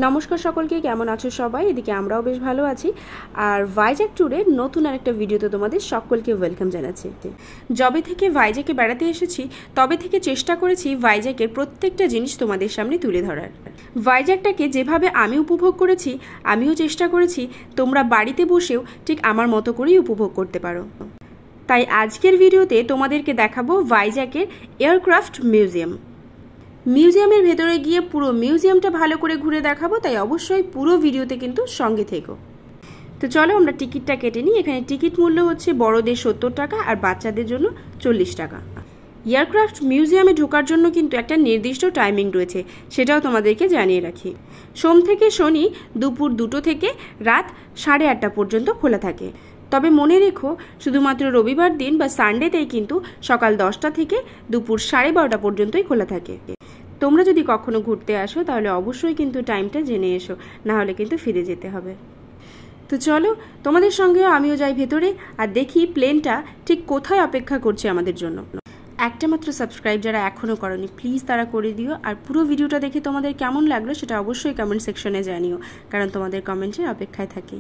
নমস্কার সকলকে, কেমন আছো সবাই? এদিকে আমরাও বেশ ভালো আছি। আর ভাইজ্যাগ ট্যুরের নতুন আরেকটা ভিডিওতে তোমাদের সকলকে ওয়েলকাম জানাচ্ছি। যবে থেকে ভাইজ্যাগে বেড়াতে এসেছি তবে থেকে চেষ্টা করেছি ভাইজ্যাগের প্রত্যেকটা জিনিস তোমাদের সামনে তুলে ধরার। ভাইজ্যাগটাকে যেভাবে আমি উপভোগ করেছি আমিও চেষ্টা করেছি তোমরা বাড়িতে বসেও ঠিক আমার মতো করেই উপভোগ করতে পারো। তাই আজকের ভিডিওতে তোমাদেরকে দেখাবো ভাইজ্যাগের এয়ারক্রাফট মিউজিয়াম। মিউজিয়ামের ভেতরে গিয়ে পুরো মিউজিয়ামটা ভালো করে ঘুরে দেখাবো, তাই অবশ্যই পুরো ভিডিওতে কিন্তু সঙ্গে থেকো। তো চলো আমরা টিকিটটা কেটে নিই। এখানে টিকিট মূল্য হচ্ছে বড়দের 70 টাকা আর বাচ্চাদের জন্য 40 টাকা। এয়ারক্রাফট মিউজিয়ামে ঢোকার জন্য কিন্তু একটা নির্দিষ্ট টাইমিং রয়েছে, সেটাও তোমাদেরকে জানিয়ে রাখি। সোম থেকে শনি দুপুর 2টো থেকে রাত 8:30 পর্যন্ত খোলা থাকে। তবে মনে রেখো, শুধুমাত্র রবিবার দিন বা সানডেতেই কিন্তু সকাল 10টা থেকে দুপুর 12:30 পর্যন্তই খোলা থাকে। তোমরা যদি কখনো ঘুরতে আসো তাহলে অবশ্যই কিন্তু টাইমটা জেনে এসো, না হলে কিন্তু ফিরে যেতে হবে। তো চলো তোমাদের সঙ্গেও আমিও যাই ভেতরে আর দেখি প্লেনটা ঠিক কোথায় অপেক্ষা করছে আমাদের জন্য। একটা মাত্র সাবস্ক্রাইব যারা এখনও করনি প্লিজ তারা করে দিও। আর পুরো ভিডিওটা দেখে তোমাদের কেমন লাগলো সেটা অবশ্যই কমেন্ট সেকশনে জানিও, কারণ তোমাদের কমেন্টের অপেক্ষায় থাকি।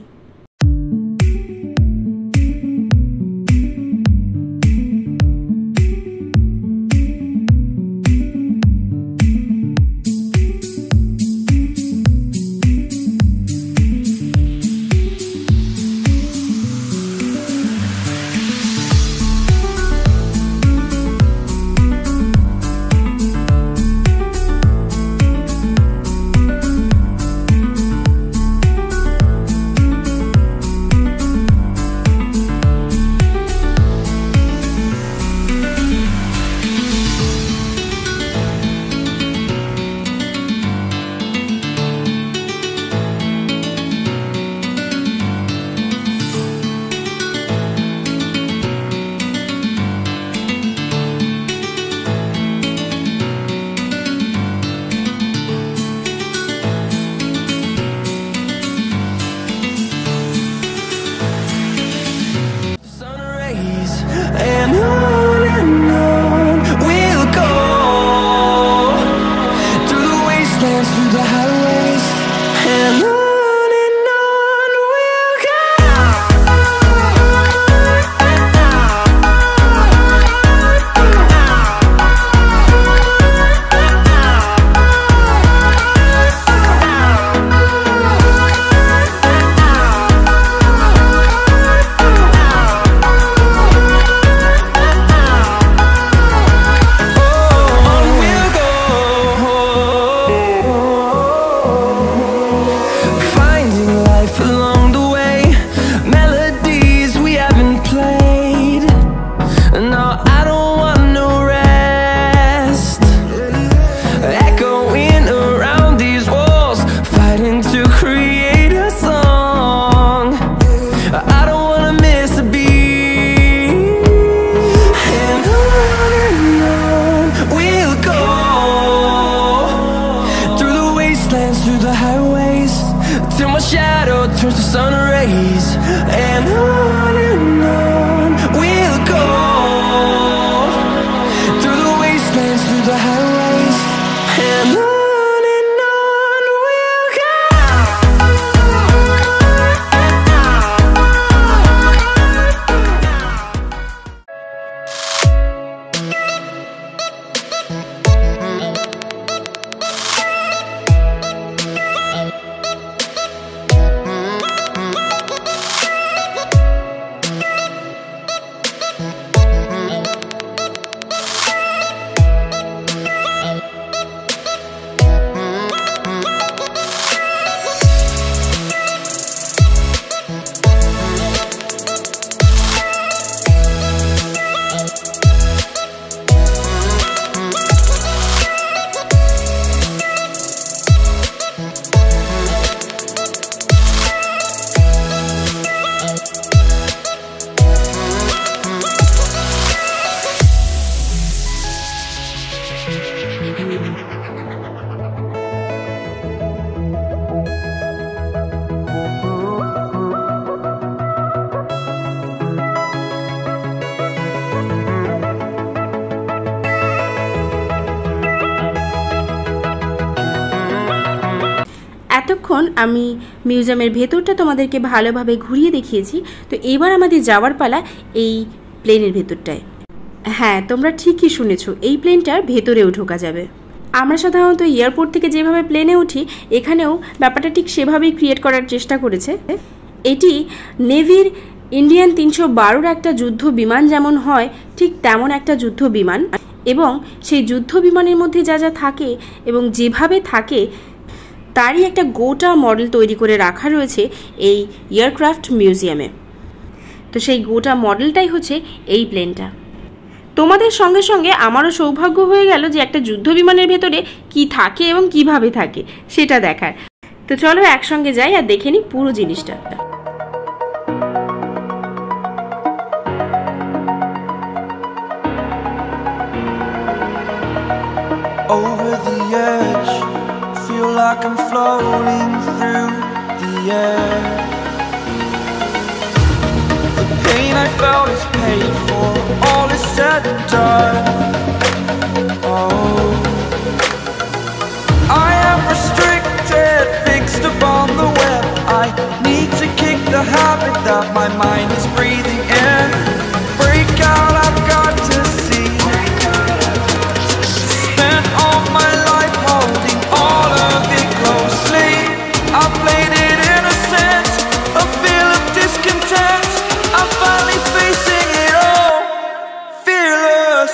এতক্ষণ আমি মিউজিয়ামের ভেতরটা তোমাদেরকে ভালোভাবে ঘুরিয়ে দেখিয়েছি। তো এবার আমাদের যাওয়ার পালা এই প্লেনের ভেতরটায়। হ্যাঁ, তোমরা ঠিকই শুনেছো, এই প্লেনটার ভেতরেও ঢোকা যাবে। আমরা সাধারণত এয়ারপোর্ট থেকে যেভাবে প্লেনে উঠি, এখানেও ব্যাপারটা ঠিক সেভাবেই ক্রিয়েট করার চেষ্টা করেছে। এটি নেভির ইন্ডিয়ান 312 একটা যুদ্ধ বিমান যেমন হয় ঠিক তেমন একটা যুদ্ধ বিমান, এবং সেই যুদ্ধ বিমানের মধ্যে যা যা থাকে এবং যেভাবে থাকে তারই একটা গোটা মডেল তৈরি করে রাখা রয়েছে এই এয়ারক্রাফট মিউজিয়ামে। তো সেই গোটা মডেলটাই হচ্ছে এই প্লেনটা। তোমাদের সঙ্গে সঙ্গে আমারও সৌভাগ্য হয়ে গেল যে একটা যুদ্ধ বিমানের ভেতরে কি থাকে এবং কিভাবে থাকে সেটা দেখার। তো চলো একসঙ্গে যাই আর দেখে নিই পুরো জিনিসটা। Over the edge, feel like I'm floating through the air. The pain I felt is paid for, all is said and done. Oh, I am restricted, fixed upon the web. I need to kick the habit that my mind is breathing in. Break out, I've got to see. Spent all my life holding all of it closely. I played it innocent, a feel of discontent. I'm finally facing it all, fearless.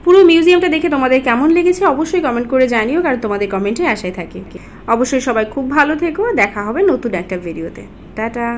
পুরো মিউজিয়ামটা দেখে তোমাদের কেমন লেগেছে অবশ্যই comment করে জানিও, কারণ তোমাদের কমেন্টে আশায় থাকি। অবশ্যই সবাই খুব ভালো থেকো, দেখা হবে নতুন একটা ভিডিওতে। টাটা।